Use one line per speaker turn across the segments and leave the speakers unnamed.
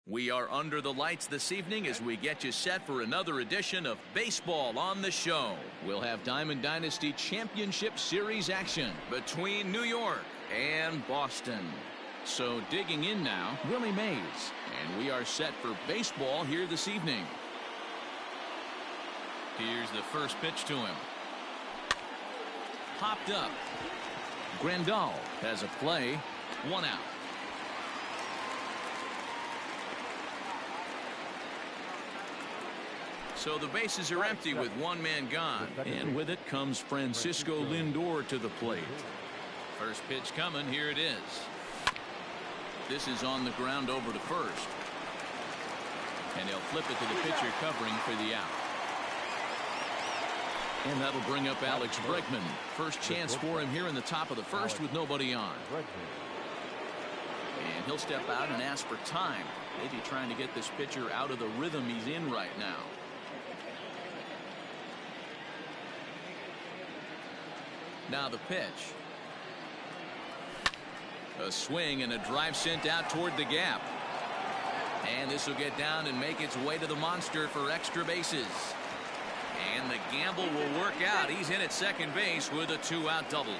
We are under the lights this evening as we get you set for another edition of Baseball on the Show. We'll have Diamond Dynasty Championship Series action between New York and Boston. So digging in now, Willie Mays. And we are set for baseball here this evening. Here's the first pitch to him. Popped up. Grandal has a play. 1 out. So the bases are empty with one man gone. And with it comes Francisco Lindor to the plate. First pitch coming. Here it is. This is on the ground over to first. And he'll flip it to the pitcher covering for the out. And that'll bring up Alex Bregman. First chance for him here in the top of the first with nobody on. And he'll step out and ask for time. Maybe trying to get this pitcher out of the rhythm he's in right now. Now the pitch. A swing and a drive sent out toward the gap. And this will get down and make its way to the monster for extra bases. And the gamble will work out. He's in at second base with a 2-out double.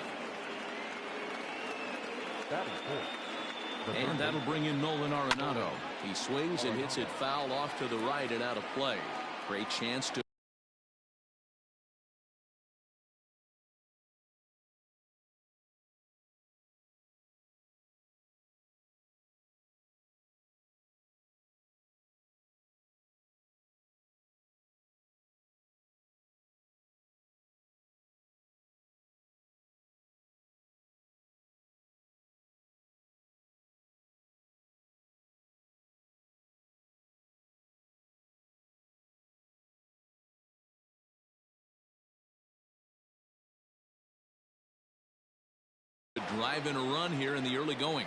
And that'll bring in Nolan Arenado. He swings and hits it foul off to the right and out of play. Great chance to drive in a run here in the early going.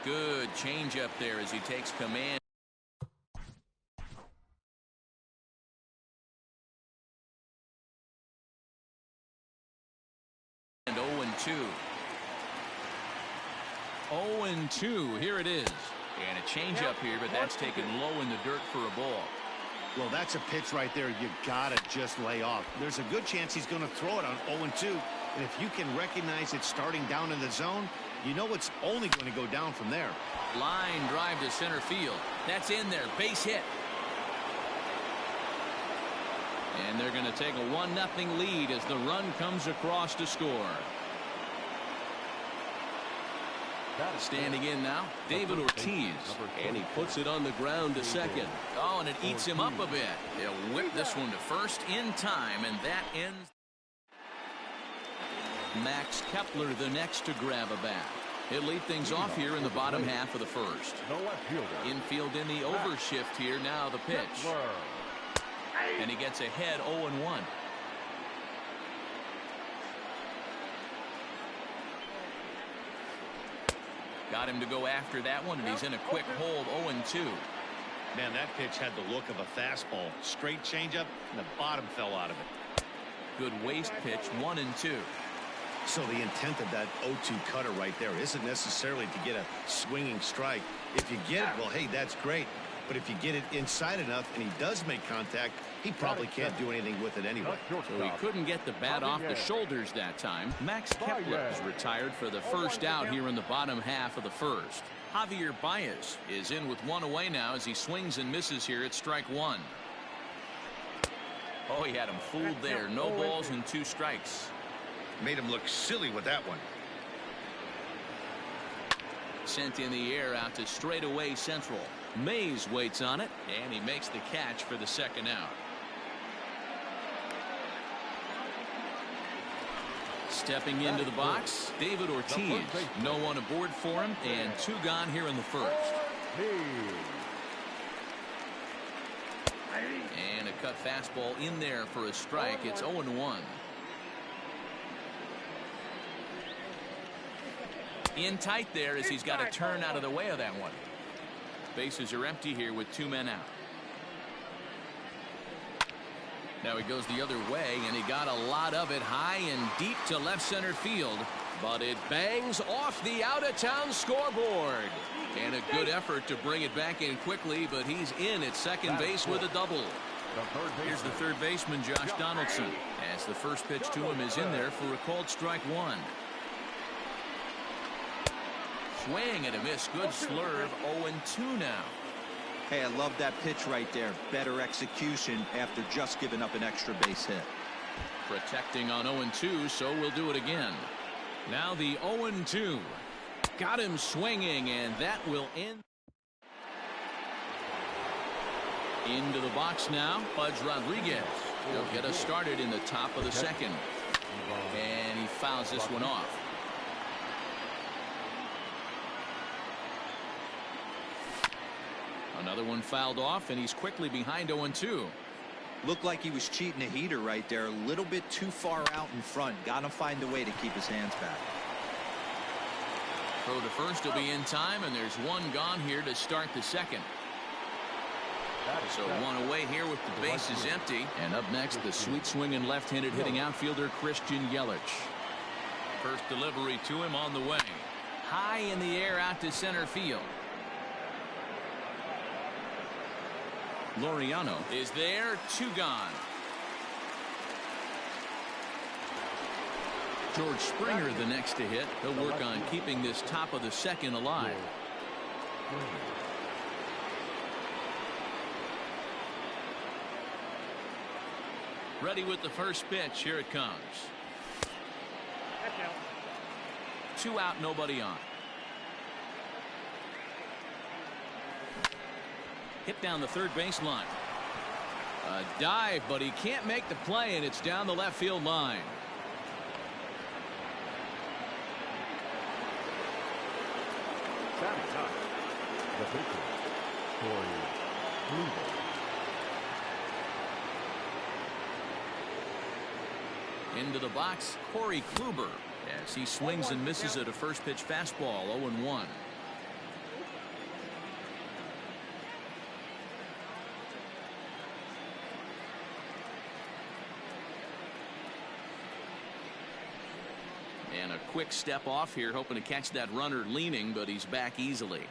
Good change up there as he takes command. And 0-2. 0-2. Here it is. And a change up here, but that's taken low in the dirt for a ball.
Well, that's a pitch right there you gotta just lay off. There's a good chance he's going to throw it on 0-2. And if you can recognize it starting down in the zone, you know it's only going to go down from there.
Line drive to center field. That's in there. Base hit. And they're going to take a 1-0 lead as the run comes across to score. Standing in now, David Ortiz, and he puts it on the ground to second. Oh, and it eats him up a bit. They'll whip this one to first in time, and that ends. Max Kepler the next to grab a bat. He'll lead things off here in the bottom half of the first. Infield in the overshift here. Now the pitch. And he gets ahead 0-1. Got him to go after that one, and he's in a quick hold. 0-2.
Man, that pitch had the look of a fastball. Straight changeup, and the bottom fell out of it.
Good waste pitch. 1-2.
So the intent of that 0-2 cutter right there isn't necessarily to get a swinging strike. If you get it, well, hey, that's great. But if you get it inside enough and he does make contact, he probably can't do anything with it anyway.
So he couldn't get the bat off the shoulders that time. Max Kepler is retired for the first out here in the bottom half of the first. Javier Baez is in with one away now as he swings and misses here at strike one. Oh, he had him fooled there. No balls and 2 strikes.
Made him look silly with that one.
Sent in the air out to straightaway central. Mays waits on it, and he makes the catch for the second out. Stepping into the box, David Ortiz. No one aboard for him, and 2 gone here in the first. And a cut fastball in there for a strike. It's 0-1. In tight there as he's got to turn out of the way of that one. Bases are empty here with 2 men out. Now he goes the other way, and he got a lot of it high and deep to left center field. But it bangs off the out-of-town scoreboard. And a good effort to bring it back in quickly, but he's in at second base with a double. Here's the third baseman, Josh Donaldson, as the first pitch to him is in there for a called strike one. Swing and a miss. Good slurve. 0-2 now.
Hey, I love that pitch right there. Better execution after just giving up an extra base hit.
Protecting on 0-2, so we'll do it again. Now the 0-2. Got him swinging, and that will end. Into the box now, Pudge Rodriguez. He'll get us started in the top of the second. And he fouls this one off. Another one fouled off, and he's quickly behind 0-2.
Looked like he was cheating a heater right there. A little bit too far out in front. Got to find a way to keep his hands back.
Throw to first will be in time, and there's one gone here to start the second. So one away here with the bases empty. And up next, the sweet swinging left-handed hitting outfielder Christian Yelich. First delivery to him on the way. High in the air out to center field. Laureano is there, 2 gone. George Springer the next to hit. He'll work on keeping this top of the second alive. Ready with the first pitch. Here it comes. 2 out, nobody on. Hit down the third baseline. A dive, but he can't make the play, and it's down the left field line.
The pitcher, Corey Kluber.
Into the box, Corey Kluber, as he swings and misses at a first pitch fastball. 0-1. And a quick step off here, hoping to catch that runner leaning, but he's back easily.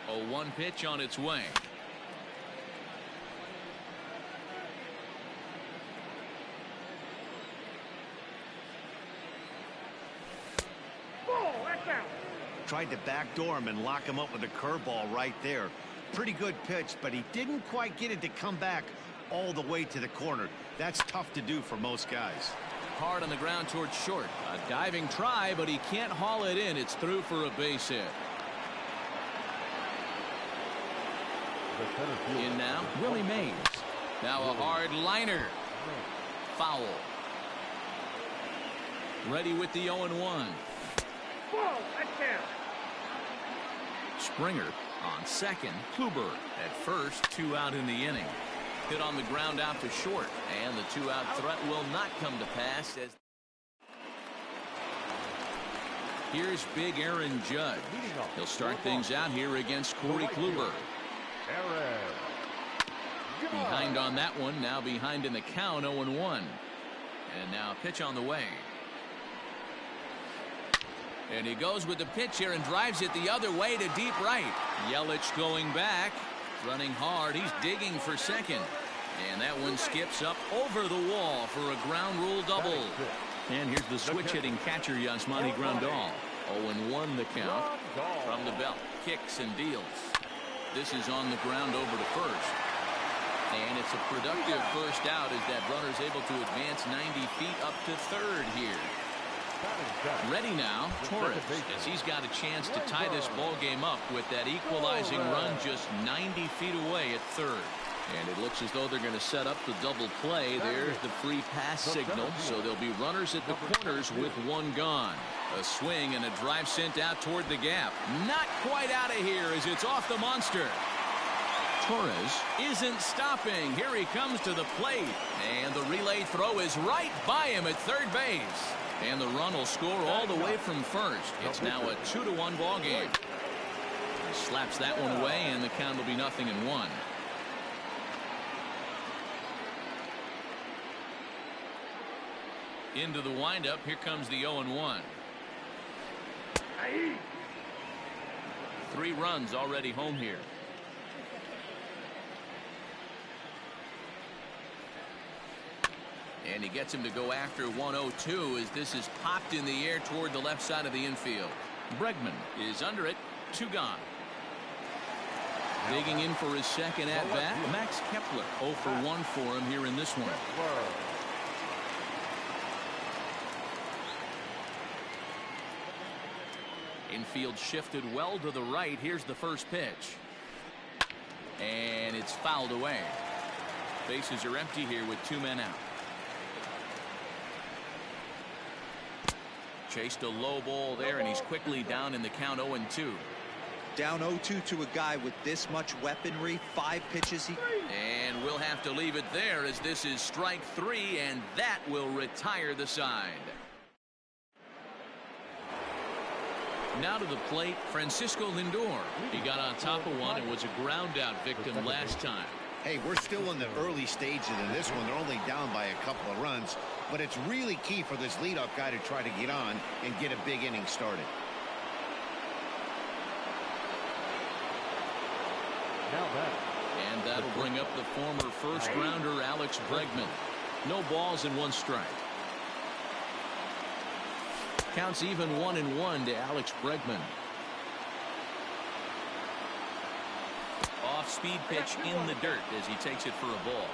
A 1 pitch on its way.
Tried to backdoor him and lock him up with a curveball right there. Pretty good pitch, but he didn't quite get it to come back all the way to the corner. That's tough to do for most guys.
Hard on the ground towards short. A diving try, but he can't haul it in. It's through for a base hit. In now, Willie Mays. Now a hard liner. Foul. Ready with the 0-1. Springer on second. Kluber at first. 2 out in the inning. Hit on the ground out to short, and the 2-out threat will not come to pass. As here's big Aaron Judge. He'll start things out here against Corey Kluber. Behind on that one, now behind in the count. 0-1. And now a pitch on the way. And he goes with the pitch here and drives it the other way to deep right. Yelich going back, running hard. He's digging for second. And that one skips up over the wall for a ground rule double. And here's the switch hitting catcher Yasmani Grandal. 0-1 the count. From the belt, kicks and deals. This is on the ground over to first. And it's a productive first out as that runner's able to advance 90 feet up to third here. Ready now, Torres, as he's got a chance to tie this ball game up with that equalizing run just 90 feet away at third. And it looks as though they're going to set up the double play. There's the free pass signal, so there'll be runners at the corners with 1 gone. A swing and a drive sent out toward the gap. Not quite out of here as it's off the monster. Torres isn't stopping. Here he comes to the plate. And the relay throw is right by him at third base. And the run will score all the way from first. It's now a 2-1 ball game. He slaps that one away, and the count will be 0-1. Into the windup. Here comes the 0-1. 3 runs already home here. And he gets him to go after 1-0-2 as this is popped in the air toward the left side of the infield. Bregman is under it. 2 gone. Digging in for his second at bat, Max Kepler. 0 for 1 for him here in this one. Infield shifted well to the right. Here's the first pitch. And it's fouled away. Bases are empty here with 2 men out. Chased a low ball there, and he's quickly down in the count. 0-2.
Down 0-2 to a guy with this much weaponry. 5 pitches.
And we'll have to leave it there as this is strike 3, and that will retire the side. Now to the plate, Francisco Lindor. He got on top of one and was a ground out victim last time.
Hey, we're still in the early stages of this one. They're only down by a couple of runs, but it's really key for this leadoff guy to try to get on and get a big inning started.
And that'll bring up the former first rounder Alex Bregman. No balls and 1 strike. Counts even 1-1 to Alex Bregman. Off-speed pitch in the dirt as he takes it for a ball.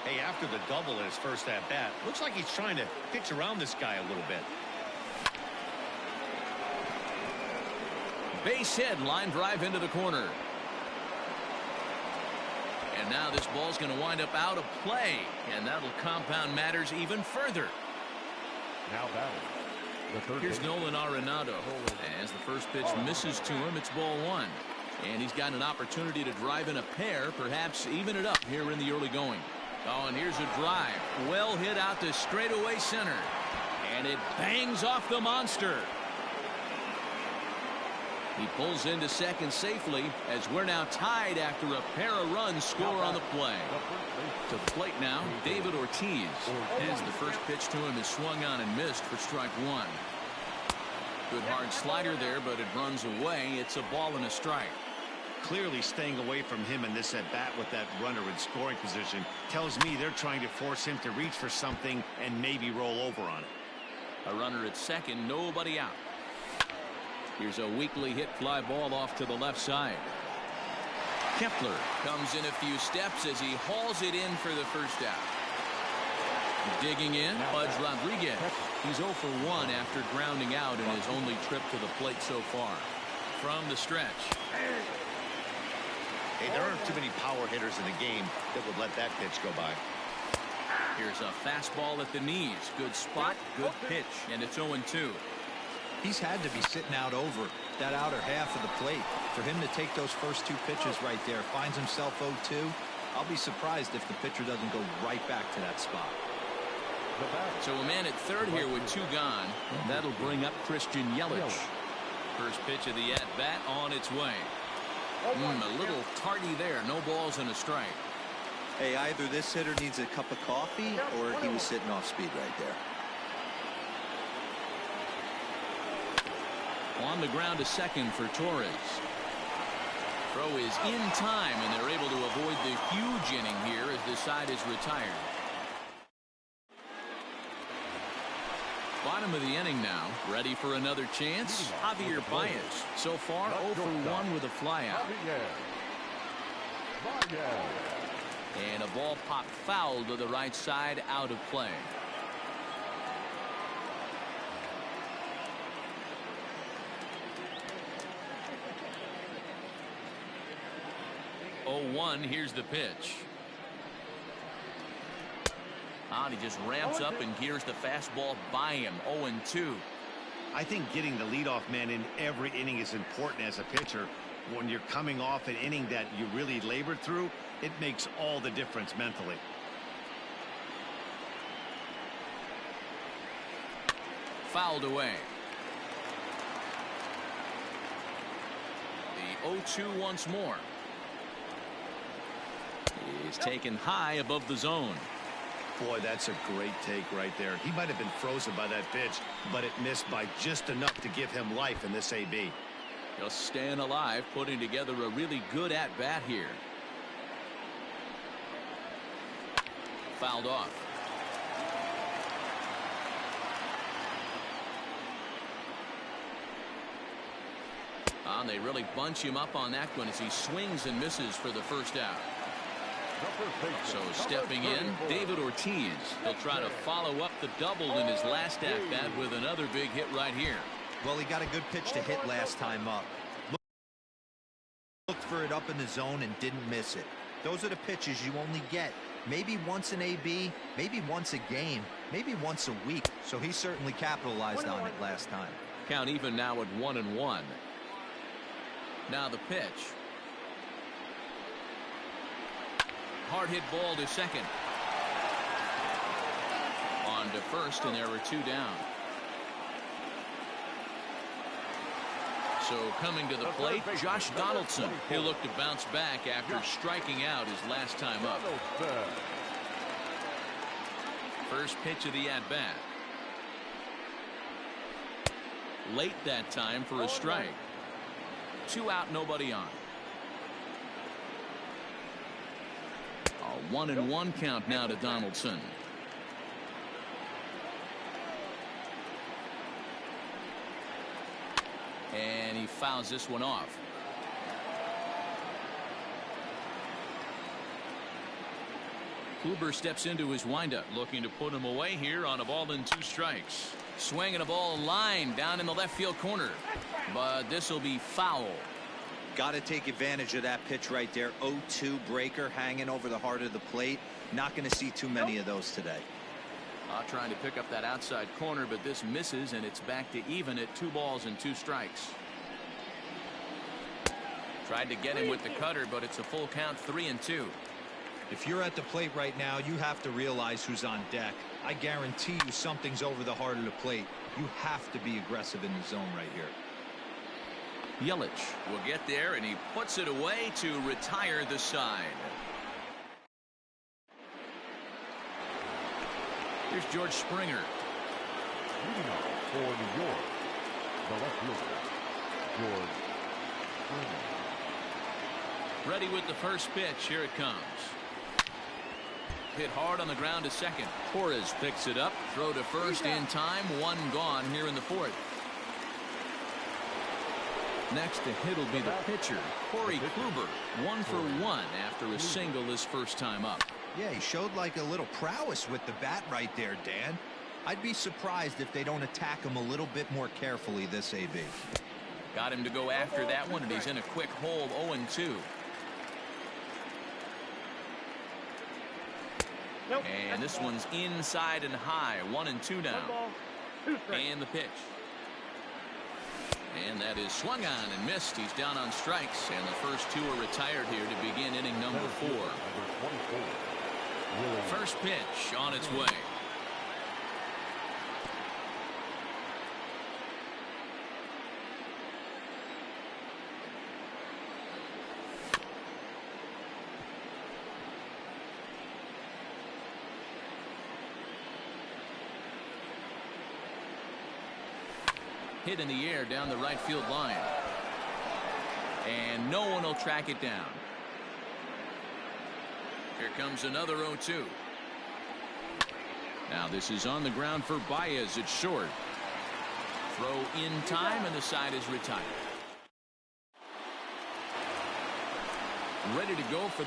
Hey, after the double in his first at bat, looks like he's trying to pitch around this guy a little bit.
Base hit, line drive into the corner. And now this ball's going to wind up out of play, and that'll compound matters even further.
Now batting.
Here's Nolan Arenado. As the first pitch misses to him, it's ball 1. And he's got an opportunity to drive in a pair, perhaps even it up here in the early going. Oh, and here's a drive. Well hit out to straightaway center. And it bangs off the monster. He pulls into second safely as we're now tied after a pair of runs score on the play. To the plate now, David Ortiz. As the first pitch to him is swung on and missed for strike 1. Good hard slider there, but it runs away. It's a ball and a strike.
Clearly staying away from him in this at bat with that runner in scoring position tells me they're trying to force him to reach for something and maybe roll over on it.
A runner at second, nobody out. Here's a weakly hit fly ball off to the left side. Kepler comes in a few steps as he hauls it in for the first out. Digging in, Pudge Rodriguez. He's 0 for 1 after grounding out in his only trip to the plate so far. From the stretch.
Hey, there aren't too many power hitters in the game that would let that pitch go by.
Here's a fastball at the knees. Good spot, good pitch, and it's 0-2.
He's had to be sitting out over that outer half of the plate. For him to take those first 2 pitches right there, finds himself 0-2. I'll be surprised if the pitcher doesn't go right back to that spot.
So a man at third here with 2 gone. That'll bring up Christian Yelich. First pitch of the at-bat on its way. A little tardy there. No balls and a strike.
Hey, either this hitter needs a cup of coffee or he was sitting off speed right there.
On the ground to second for Torres. Throw is in time, and they're able to avoid the huge inning here as the side is retired. Bottom of the inning now. Ready for another chance? Javier Baez. So far 0 for 1 with a flyout. And a ball popped foul to the right side, out of play. Here's the pitch. And he just ramps up and gears the fastball by him. 0-2.
I think getting the leadoff man in every inning is important as a pitcher. When you're coming off an inning that you really labored through, it makes all the difference mentally.
Fouled away. The 0-2 once more. He's taken high above the zone.
Boy, that's a great take right there. He might have been frozen by that pitch, but it missed by just enough to give him life in this AB.
Just staying alive, putting together a really good at-bat here. Fouled off. And they really bunch him up on that one as he swings and misses for the first out. So stepping in, David Ortiz. He'll try to follow up the double in his last at-bat with another big hit right here.
Well, he got a good pitch to hit last time up. Looked for it up in the zone and didn't miss it. Those are the pitches you only get maybe once in AB, maybe once a game, maybe once a week. So he certainly capitalized on it last time.
Count even now at 1-1. Now the pitch. Hard hit ball to second. On to first, and there were two down. So coming to the plate, Josh Donaldson. He'll look to bounce back after striking out his last time up. First pitch of the at-bat. Late that time for a strike. 2 out, nobody on. A 1-1 count now to Donaldson. And he fouls this one off. Kluber steps into his windup, looking to put him away here on a ball and 2 strikes. Swinging a ball line down in the left field corner, but this will be foul.
Got to take advantage of that pitch right there. 0-2 breaker hanging over the heart of the plate. Not going to see too many of those today.
Trying to pick up that outside corner, but this misses, and it's back to even at 2 balls and 2 strikes. Tried to get him with the cutter, but it's a full count, 3-2.
If you're at the plate right now, you have to realize who's on deck. I guarantee you something's over the heart of the plate. You have to be aggressive in the zone right here.
Yelich will get there, and he puts it away to retire the side. Here's George Springer.
Leading off for New York, the left fielder, George Springer.
Ready with the first pitch. Here it comes. Hit hard on the ground to second. Torres picks it up. Throw to first in time. 1 gone here in the 4th. Next to hit will be the pitcher, Corey Kluber. 1 for 1 after a single his first time up.
Yeah, he showed like a little prowess with the bat right there, Dan. I'd be surprised if they don't attack him a little bit more carefully this AB.
Got him to go after that one, and he's in a quick hole, 0-2. And this one's inside and high, 1-2 now. And the pitch. And that is swung on and missed. He's down on strikes, and the first 2 are retired here to begin inning number 4. First pitch on its way. Hit in the air down the right field line. And no one will track it down. Here comes another 0-2. Now this is on the ground for Baez at short. Throw in time, and the side is retired. Ready to go for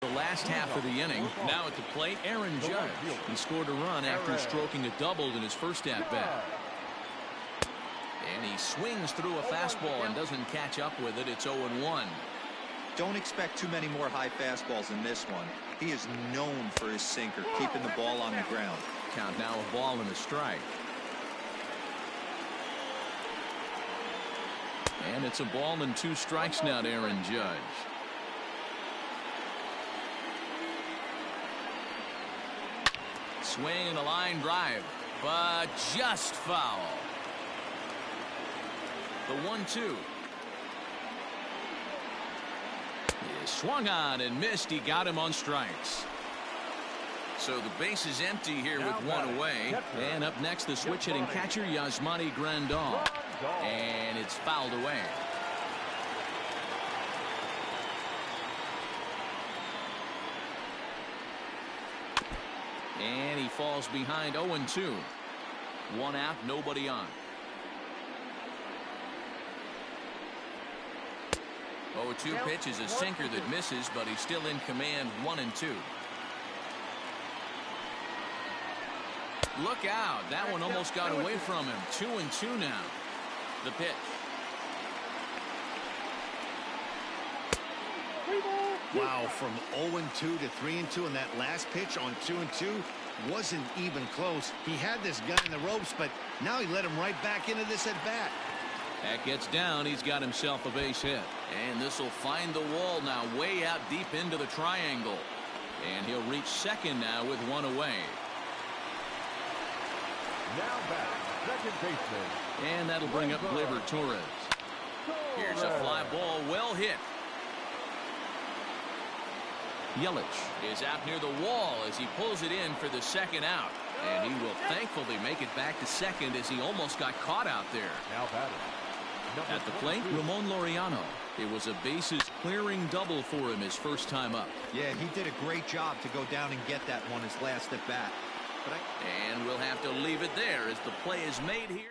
the last half of the inning. Now at the plate, Aaron Judge. He scored a run after stroking a double in his first at-bat. And he swings through a fastball and doesn't catch up with it. It's 0-1.
Don't expect too many more high fastballs in this one. He is known for his sinker, keeping the ball on the ground.
Count now a ball and a strike. And it's a ball and 2 strikes now to Aaron Judge. Swing and a line drive, but just foul. The 1-2. He swung on and missed. He got him on strikes. So the base is empty here with one away. And up next, the switch hitting catcher, Yasmani Grandal. And it's fouled away. And he falls behind 0-2. One out, nobody on. 0-2 pitch is a sinker that misses, but he's still in command. 1-2. Look out. That one almost got away from him. 2-2 now. The pitch.
Wow, from 0-2 to 3-2, and that last pitch on 2-2 wasn't even close. He had this guy in the ropes, but now he let him right back into this at bat.
That gets down. He's got himself a base hit. And this will find the wall now, way out deep into the triangle. And he'll reach second now with one away.
Now back, second baseman.
And that'll bring up Gleyber Torres. Here's a fly ball, well hit. Yelich is out near the wall as he pulls it in for the second out. And he will thankfully make it back to second as he almost got caught out there.
Now batting.
At the plate, Ramon Laureano. It was a bases clearing double for him his first time up.
Yeah, he did a great job to go down and get that one his last at bat.
And we'll have to leave it there as the play is made here.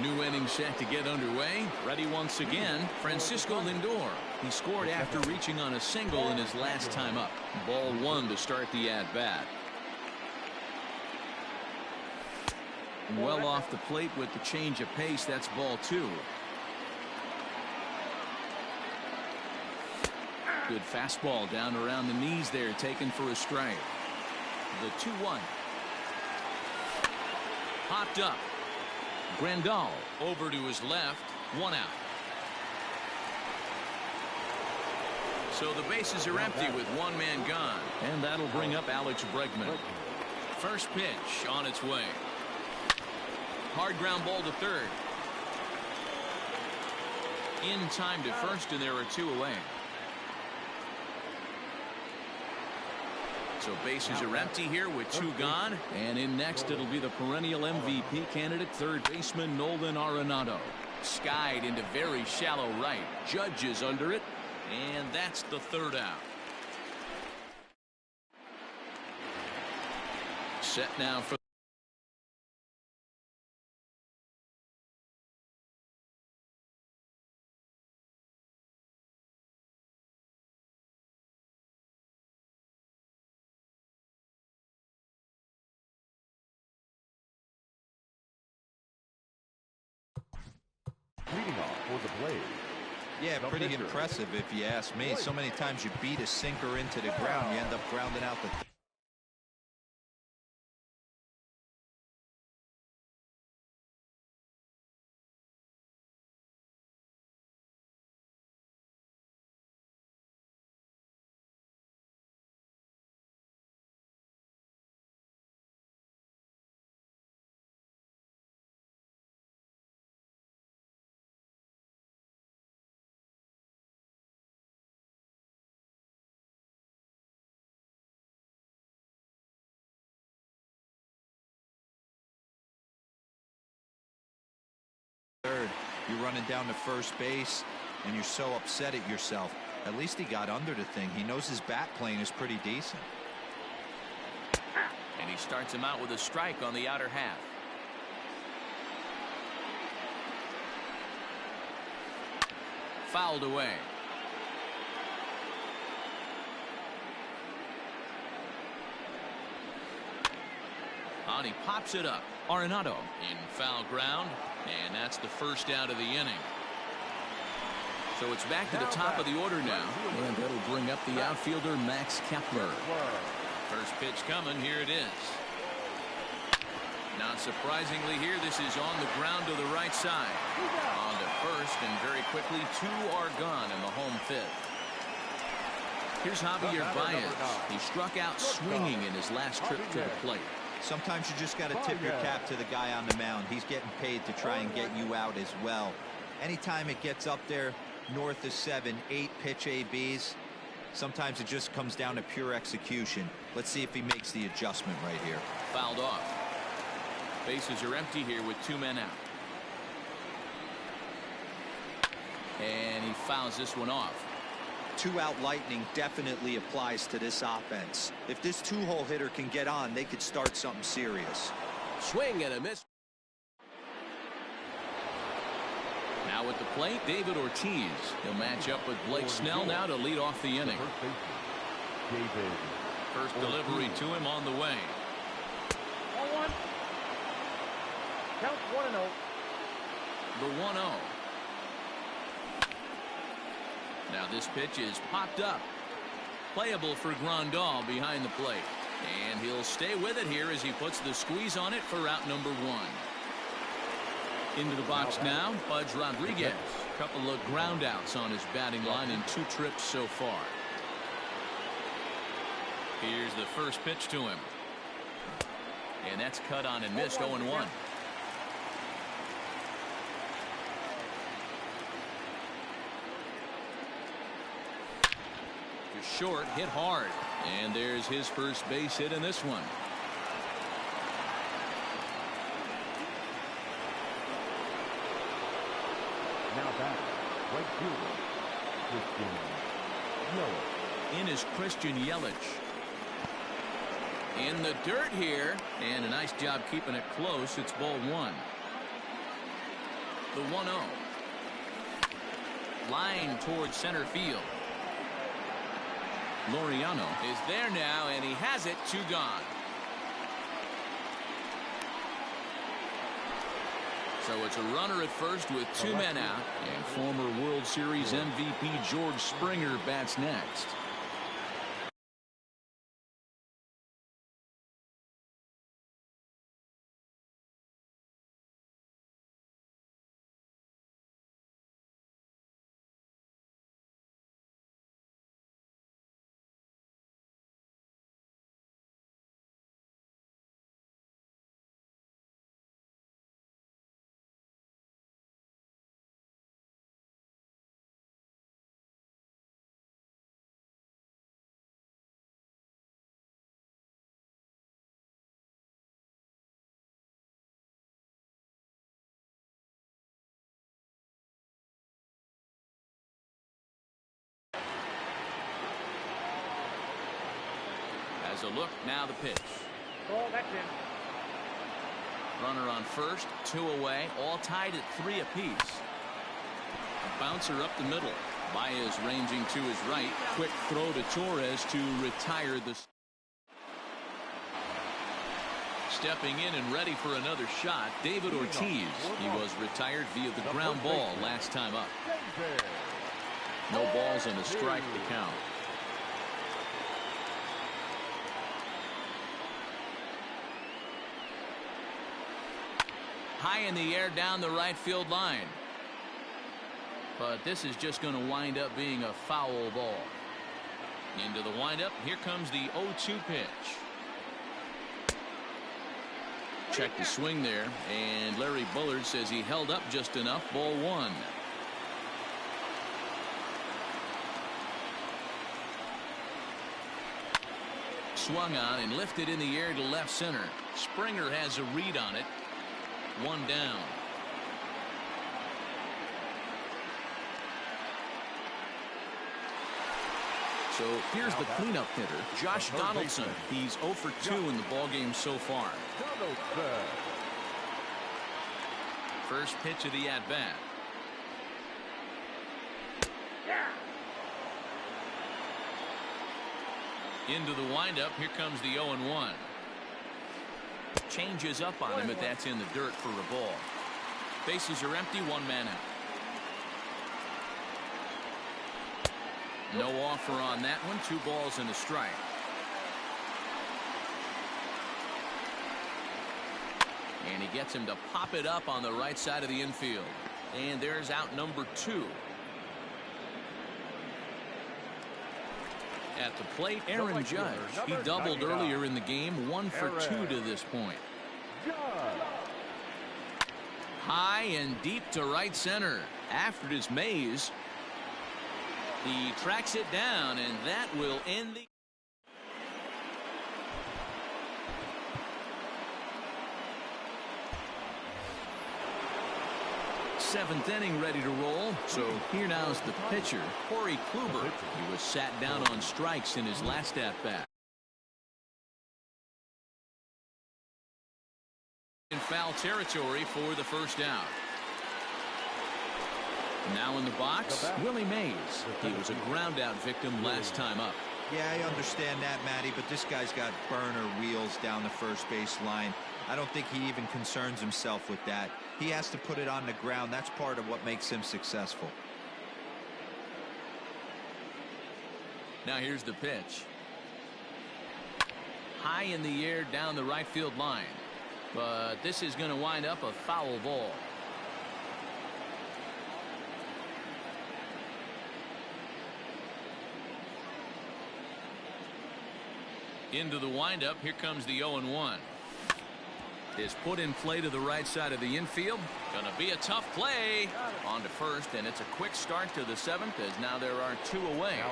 New inning set to get underway. Ready once again, Francisco Lindor. He scored after reaching on a single in his last time up. Ball one to start the at-bat. Well off the plate with the change of pace. That's ball two. Good fastball down around the knees there, taken for a strike. The 2-1. Popped up. Grandal over to his left. One out. So the bases are empty with one man gone. And that'll bring up Alex Bregman. First pitch on its way. Hard ground ball to third. In time to first, and there are two away. So bases are empty here with two gone. And in next, it'll be the perennial MVP candidate, third baseman Nolan Arenado. Skied into very shallow right. Judge is under it. And that's the third out. Set now for
leading off for the Blaze.
Yeah, pretty impressive if you ask me. So many times you beat a sinker into the ground, you end up grounding out the third. You're running down to first base and you're so upset at yourself. At least he got under the thing. He knows his bat plane is pretty decent.
And he starts him out with a strike on the outer half. Fouled away. On he pops it up. Arenado in foul ground, and that's the first out of the inning. So it's back to the top of the order now, and that'll bring up the outfielder Max Kepler. First pitch coming. Here it is. Not surprisingly here, this is on the ground to the right side. On to first, and very quickly two are gone in the home fifth. Here's Javier Baez. He struck out swinging in his last trip to the plate.
Sometimes you just got to tip your cap to the guy on the mound. He's getting paid to try and get you out as well. Anytime it gets up there north of 7, 8 pitch ABs, Sometimes it just comes down to pure execution. Let's see if he makes the adjustment right here.
Fouled off. Bases are empty here with 2 men out. And he fouls this one off.
2-out lightning definitely applies to this offense. If this 2-hole hitter can get on, they could start something serious.
Swing and a miss. Now at the plate, David Ortiz. He'll match up with Blake Snell now to lead off the inning. First delivery to him on the way.
1-1. Count 1-0.
The 1-0. Now this pitch is popped up. Playable for Grandal behind the plate. And he'll stay with it here as he puts the squeeze on it for out number 1. Into the box now, Pudge Rodriguez. Couple of ground outs on his batting line in 2 trips so far. Here's the first pitch to him. And that's cut on and missed. 0-1. Short, hit hard, and there's his first base hit in this one.
Now back, right fielder, Christian Yelich.
In is Christian Yelich. In the dirt here, and a nice job keeping it close. It's ball 1. The 1-0. Line towards center field. Laureano is there now, and he has it. 2 gone. So it's a runner at first with 2 men out, and former World Series MVP George Springer bats next. As a look, now the pitch.
Ball, that's in.
Runner on first, 2 away, all tied at 3 apiece. A bouncer up the middle. Baez ranging to his right. Quick throw to Torres to retire the. Stepping in and ready for another shot, David Ortiz. He was retired via the ground ball last time up. No balls and a strike to count. High in the air down the right field line. But this is just going to wind up being a foul ball. Into the windup. Here comes the 0-2 pitch. Check the swing there. And Larry Bullard says he held up just enough. Ball 1. Swung on and lifted in the air to left center. Springer has a read on it. 1 down. So here's the cleanup hitter, Josh Donaldson. He's 0 for 2 in the ballgame so far. First pitch of the at-bat. Into the windup. Here comes the 0-1. Changes up on him, but that's in the dirt for a ball. Bases are empty. 1 man out. No offer on that one. 2 balls and a strike. And he gets him to pop it up on the right side of the infield. And there's out number 2. At the plate, Aaron Judge. He doubled earlier in the game. 1 for 2 to this point. High and deep to right center. After it is Mays. He tracks it down, and that will end the... Seventh inning ready to roll. So here now's the pitcher, Corey Kluber. He was sat down on strikes in his last at-bat. In foul territory for the first out. Now in the box, Willie Mays. He was a ground-out victim last time up.
Yeah, I understand that, Matty, but this guy's got burner wheels down the first base line. I don't think he even concerns himself with that. He has to put it on the ground. That's part of what makes him successful.
Now here's the pitch. High in the air down the right field line. But this is going to wind up a foul ball. Into the windup. Here comes the 0-1. Is put in play to the right side of the infield. Going to be a tough play. On to first, and it's a quick start to the seventh as now there are two away.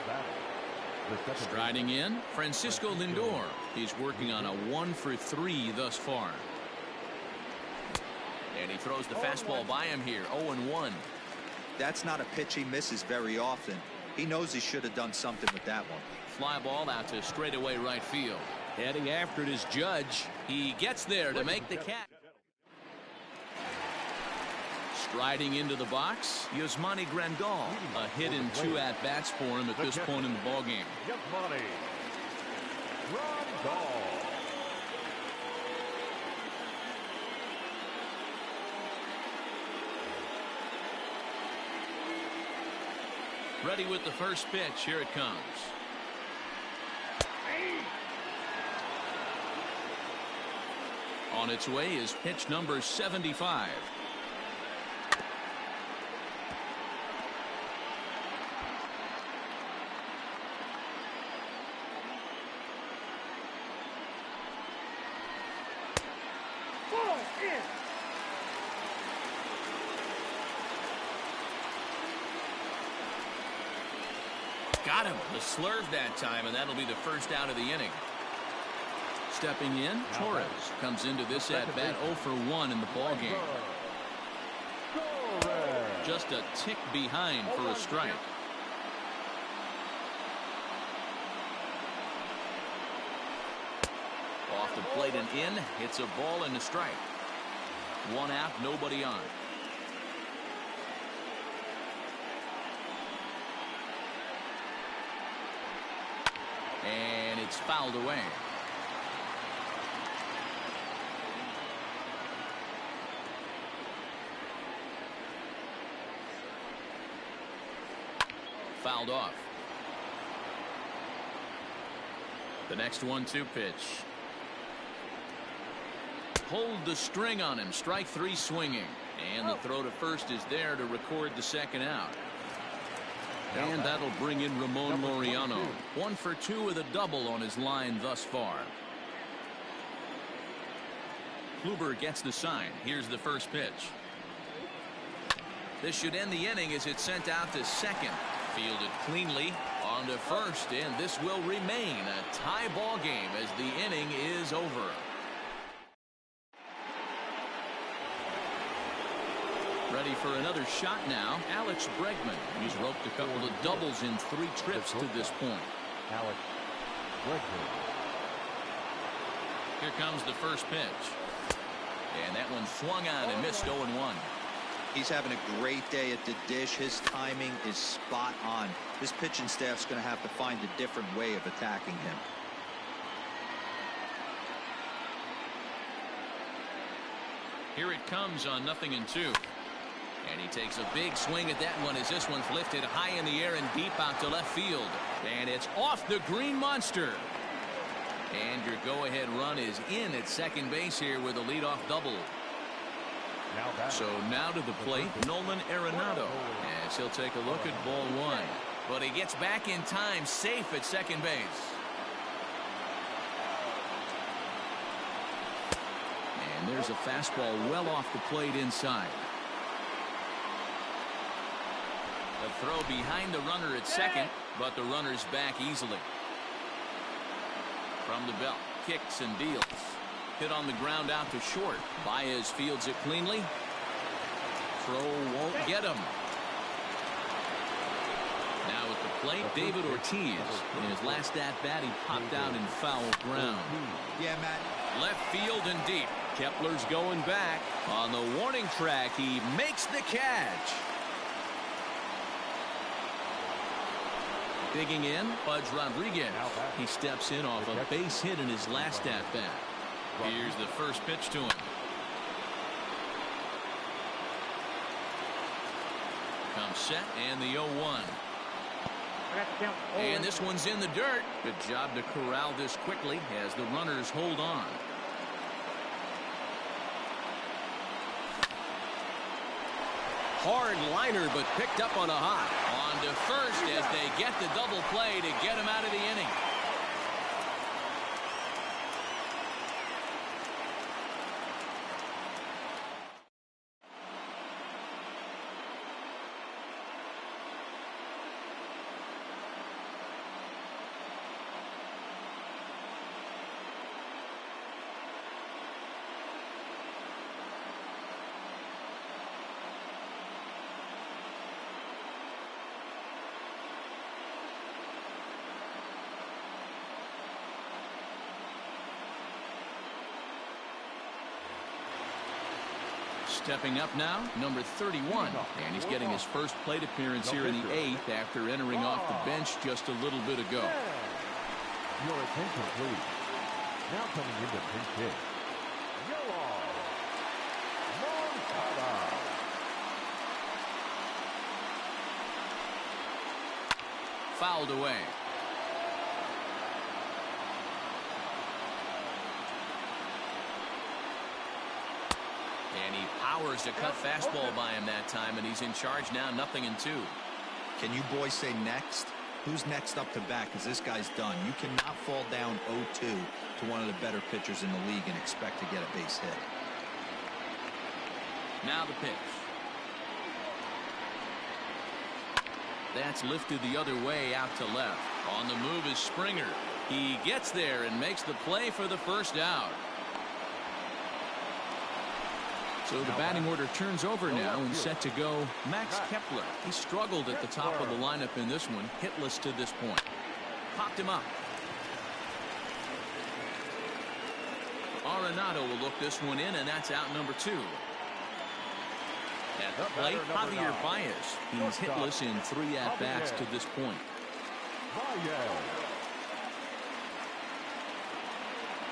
Striding in, Francisco Lindor. He's working on a 1-for-3 thus far. And he throws the fastball by him here. 0-1.
That's not a pitch he misses very often. He knows he should have done something with that one.
Fly ball out to straightaway right field. Heading after it is Judge. He gets there to make the catch. Striding into the box, Yasmani Grandal. A hit in 2 at-bats for him at this point in the ballgame.
Yasmani Grandal.
Ready with the first pitch. Here it comes. On its way is pitch number 75. Got him. The slurve that time, and that'll be the first out of the inning. Stepping in, Torres comes into this at-bat 0-for-1 in the ballgame. Just a tick behind for a strike. Off the plate and in. It's a ball and a strike. 1 out, nobody on. And it's fouled away. Fouled off. The next 1-2 pitch. Hold the string on him. Strike 3 swinging. And the throw to first is there to record the second out. And that'll bring in Ramon Laureano. 1-for-2 with a double on his line thus far. Kluber gets the sign. Here's the first pitch. This should end the inning as it's sent out to second. Fielded cleanly on to first, and this will remain a tie ball game as the inning is over. Ready for another shot now. Alex Bregman. He's roped a couple of doubles in 3 trips to this point.
Alex Bregman.
Here comes the first pitch. And that one swung on and missed 0-1.
He's having a great day at the dish. His timing is spot on. This pitching staff's going to have to find a different way of attacking him.
Here it comes on 0-2. And he takes a big swing at that one as this one's lifted high in the air and deep out to left field. And it's off the green monster. And your go-ahead run is in at second base here with a leadoff double. So now to the plate, Nolan Arenado, as he'll take a look at ball 1. But he gets back in time, safe at second base. And there's a fastball well off the plate inside. The Throw behind the runner at second, but the runner's back easily. From the belt, kicks and deals. Hit on the ground out to short. Baez fields it cleanly. Throw won't get him. Now at the plate, David Ortiz. In his last at-bat, he popped out in foul ground.
Yeah, Matt.
Left field and deep. Kepler's going back. On the warning track, he makes the catch. Digging in, Pudge Rodriguez. He steps in off a base hit in his last at-bat. Here's the first pitch to him. Comes set and the 0-1. And this one's in the dirt. Good job to corral this quickly as the runners hold on. Hard liner, but picked up on a hop. On to first as they get the double play to get him out of the inning. Stepping up now, number 31, and he's getting his first plate appearance here in the 8th after entering off the bench just a little bit ago.
Your attention, please. Now coming into pinch hit, Yoan Moncada.
Fouled away. And he powers a cut fastball by him that time, and he's in charge now, 0-2.
Can you boys say next? Who's next up to bat? Because this guy's done. You cannot fall down 0-2 to one of the better pitchers in the league and expect to get a base hit.
Now the pitch. That's lifted the other way out to left. On the move is Springer. He gets there and makes the play for the first out. So the batting order turns over now and set to go Max Kepler. He struggled at the top of the lineup in this one, hitless to this point. Popped him up. Arenado will look this one in, and that's out number 2. At the plate, Javier Baez. He's hitless in 3 at-bats to this point.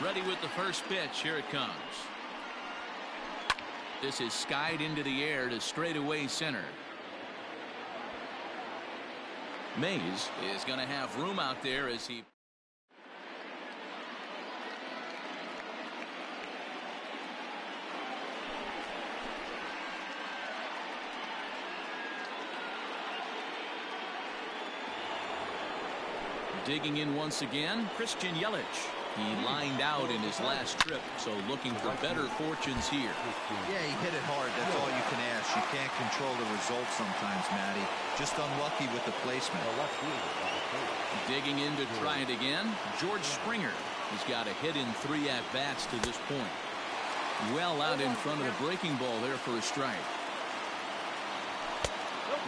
Ready with the first pitch. Here it comes. This is skied into the air to straightaway center. Mays is going to have room out there as he digging in once again. Christian Yelich. He lined out in his last trip, so looking for better fortunes here.
Yeah, he hit it hard. That's all you can ask. You can't control the results sometimes, Matty. Just unlucky with the placement.
Digging in to try it again, George Springer. He's got a hit in 3 at-bats to this point. Well out in front of the breaking ball there for a strike.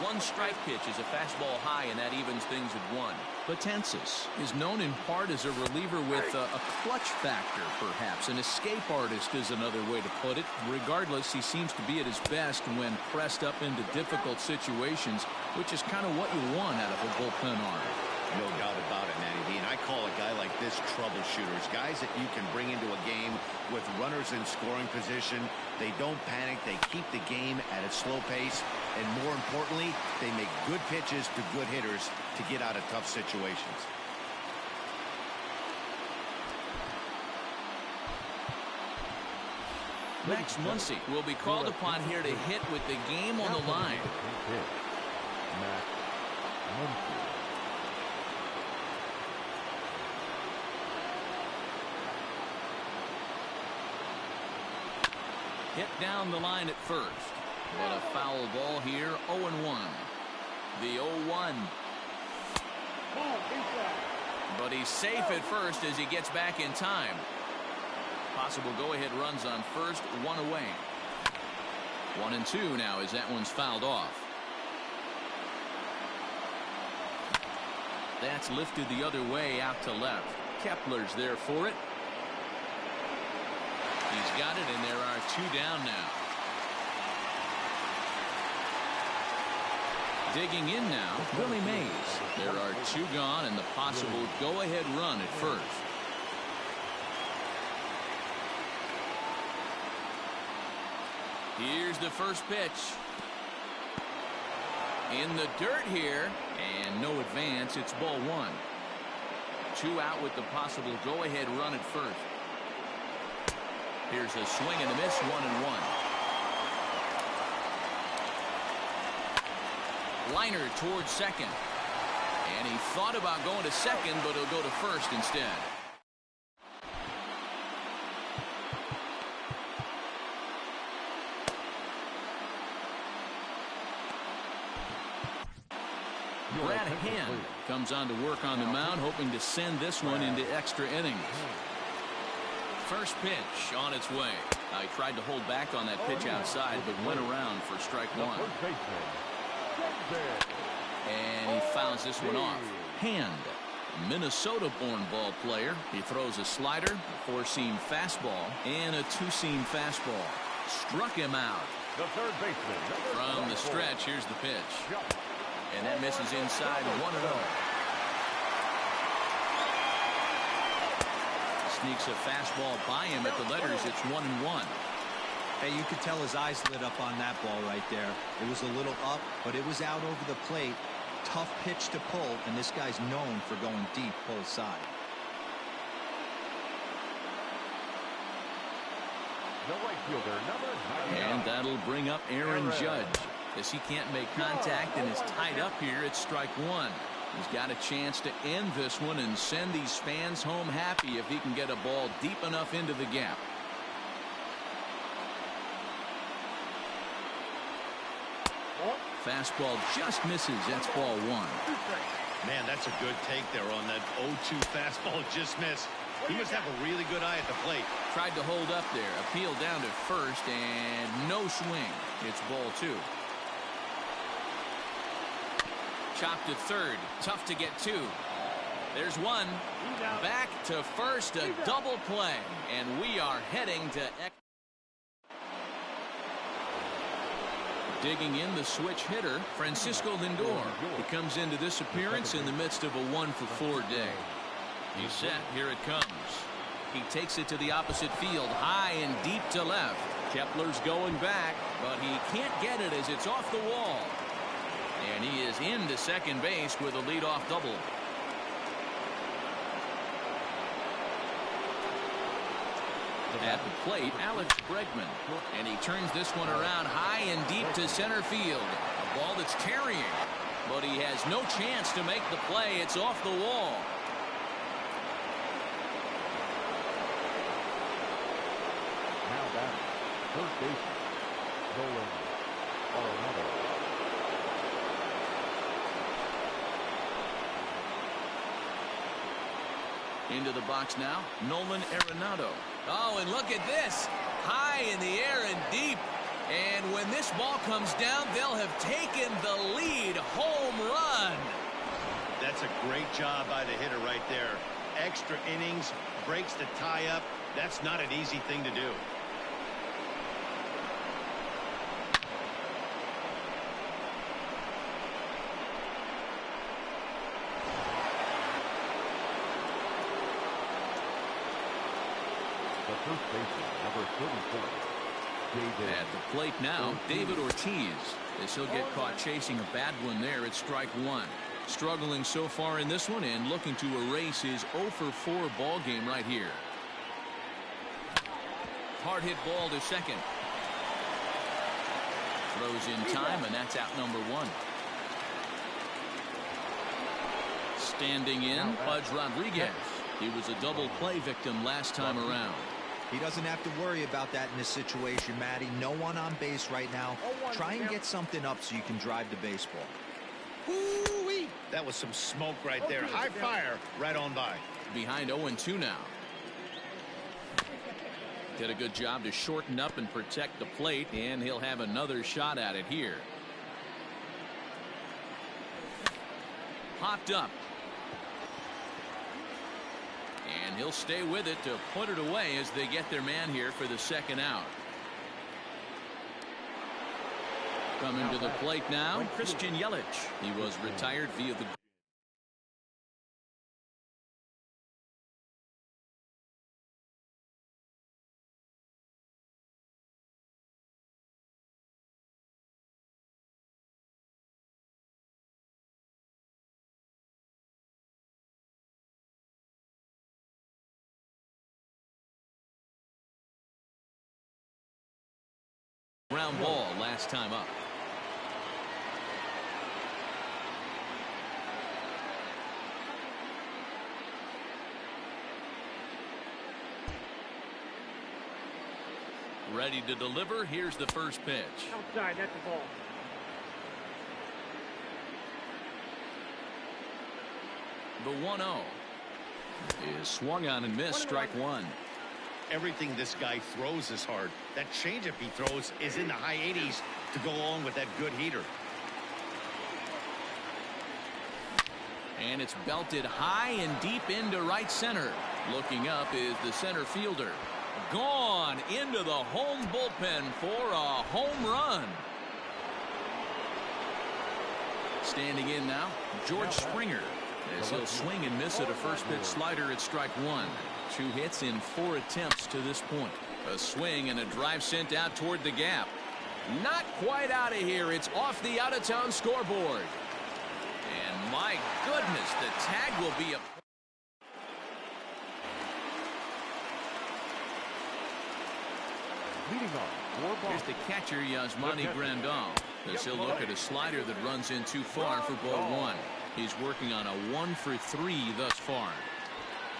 One strike pitch is a fastball high, and that evens things at 1. Betances is known in part as a reliever with a clutch factor, perhaps. An escape artist is another way to put it. Regardless, he seems to be at his best when pressed up into difficult situations, which is kind of what you want out of a bullpen arm.
No doubt about it, Matty V. And I call a guy like this troubleshooters. Guys that you can bring into a game with runners in scoring position. They don't panic. They keep the game at a slow pace. And more importantly, they make good pitches to good hitters to get out of tough situations.
Max Muncy will be called upon here to hit with the game on the line.
Max Muncy.
Hit down the line at first, but a foul ball here. 0-1. The 0-1. But he's safe at first as he gets back in time. Possible go-ahead runs on first, one away. 1-2 now as that one's fouled off. That's lifted the other way out to left. Kepler's there for it. He's got it, and there are two down now. Digging in now, Willie Mays. There are two gone and the possible go-ahead run at first. Here's the first pitch. In the dirt here, and no advance. It's ball one. Two out with the possible go-ahead run at first. Here's a swing and a miss, 1-1. Liner towards second. And he thought about going to second, but he'll go to first instead. Brad Hand comes on to work on the mound, hoping to send this one into extra innings. First pitch on its way. He tried to hold back on that pitch outside, but went around for strike one. And he fouls this one off. Hand, Minnesota-born ball player. He throws a slider, a four-seam fastball, and a two-seam fastball. Struck him out.
The third baseman.
From the stretch, here's the pitch. And that misses inside, 1-0. Sneaks a fastball by him at the letters. It's 1-1.
Hey, you could tell his eyes lit up on that ball right there. It was a little up, but it was out over the plate. Tough pitch to pull, and this guy's known for going deep pull side.
The right fielder, number 99.
And that'll bring up Aaron Judge. As he can't make contact and is tied up here, it's strike one. He's got a chance to end this one and send these fans home happy if he can get a ball deep enough into the gap. Fastball just misses. That's ball one.
Man, that's a good take there on that 0-2 fastball just missed. He must have a really good eye at the plate.
Tried to hold up there. Appeal down to first and no swing. It's ball two. Chopped to third. Tough to get two. There's one. Back to first. A double play. And we are heading to digging in the switch hitter, Francisco Lindor. He comes into this appearance in the midst of a 1-for-4 day. He's set. Here it comes. He takes it to the opposite field, high and deep to left. Kepler's going back, but he can't get it as it's off the wall. And he is into second base with a leadoff double. At the plate, Alex Bregman. And he turns this one around high and deep to center field. A ball that's carrying. But he has no chance to make the play. It's off the wall.
Now back, first baseman, Nolan Arenado.
Into the box now, Nolan Arenado. Oh, and look at this. High in the air and deep. And when this ball comes down, they'll have taken the lead. Home run.
That's a great job by the hitter right there. Extra innings, breaks the tie up. That's not an easy thing to do.
The first baseman, number 34, David.
At the plate now, David Ortiz. As he'll get caught chasing a bad one there, it's strike one. Struggling so far in this one and looking to erase his 0-for-4 ball game right here. Hard hit ball to second. Throws in time, and that's out number one. Standing in, Pudge Rodriguez. He was a double play victim last time around.
He doesn't have to worry about that in this situation, Matty. No one on base right now. Try and get something up so you can drive the baseball.
Woo-wee. That was some smoke right there. High fire right on by.
Behind 0-2 now. Did a good job to shorten up and protect the plate, and he'll have another shot at it here. Popped up. And he'll stay with it to put it away as they get their man here for the second out. Coming to the plate now, Christian Yelich. He was retired via the ground ball last time up. Ready to deliver. Here's the first pitch.
Outside, that's the ball.
The 1-0 is swung on and missed. Strike one.
Everything this guy throws is hard. That changeup he throws is in the high 80s to go along with that good heater.
And it's belted high and deep into right center. Looking up is the center fielder. Gone into the home bullpen for a home run. Standing in now, George Springer, as he'll swing and miss at a first pitch slider at strike one. 2 hits in 4 attempts to this point. A swing and a drive sent out toward the gap. Not quite out of here. It's off the out-of-town scoreboard. And my goodness, the tag will be a...
Leading off,
Here's the catcher, Yasmani Grandal, as he'll look at a slider that runs in too far for ball one. He's working on a 1 for 3 thus far.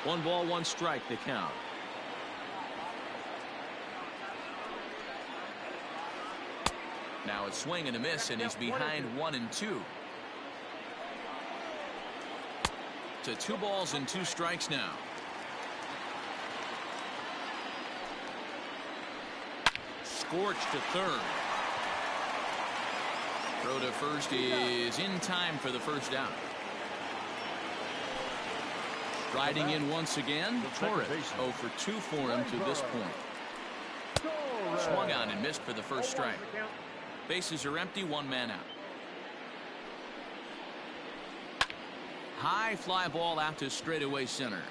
1 ball, 1 strike, the count. Now it's swing and a miss, and he's behind 1-2. To 2 balls and 2 strikes now. Scorched to third. Throw to first is in time for the first down. Riding in once again, Torres. 0 for 2 for him to this point. Swung on and missed for the first strike. Bases are empty, 1 man out. High fly ball out to straightaway center.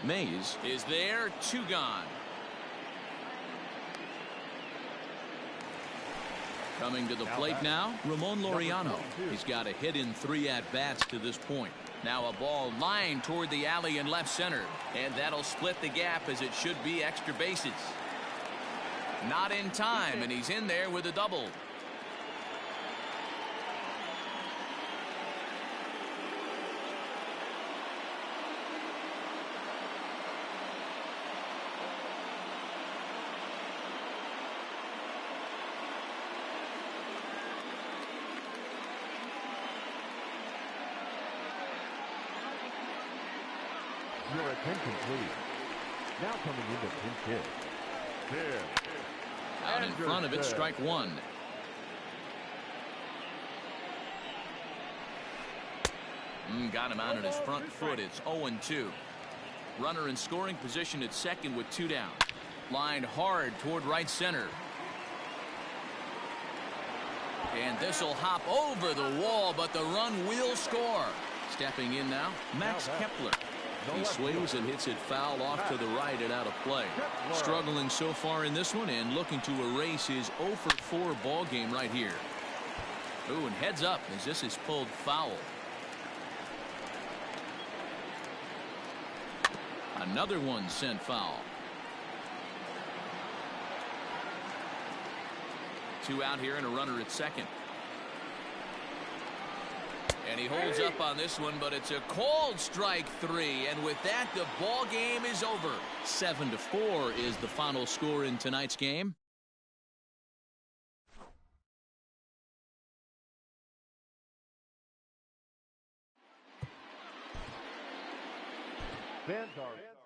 Mays is there, 2 gone. Coming to the plate now, Ramon Laureano. He's got a hit in 3 at-bats to this point. Now a ball lined toward the alley in left center, and that'll split the gap as it should be extra bases. Not in time, and he's in there with a double.
your attention, please. Now coming into pinch hit.
Out in front of it, strike one. Got him out on his front foot. It's 0-2. Runner in scoring position at second with 2 down. Lined hard toward right center. And this will hop over the wall, but the run will score. Stepping in now, Max Kepler. He swings and hits it foul off to the right and out of play. Struggling so far in this one and looking to erase his 0 for 4 ball game right here. Ooh, and heads up as this is pulled foul. Another one sent foul. 2 out here and a runner at second. And he holds up on this one, but it's a cold strike 3. And with that, the ball game is over. 7-4 is the final score in tonight's game.
Fans are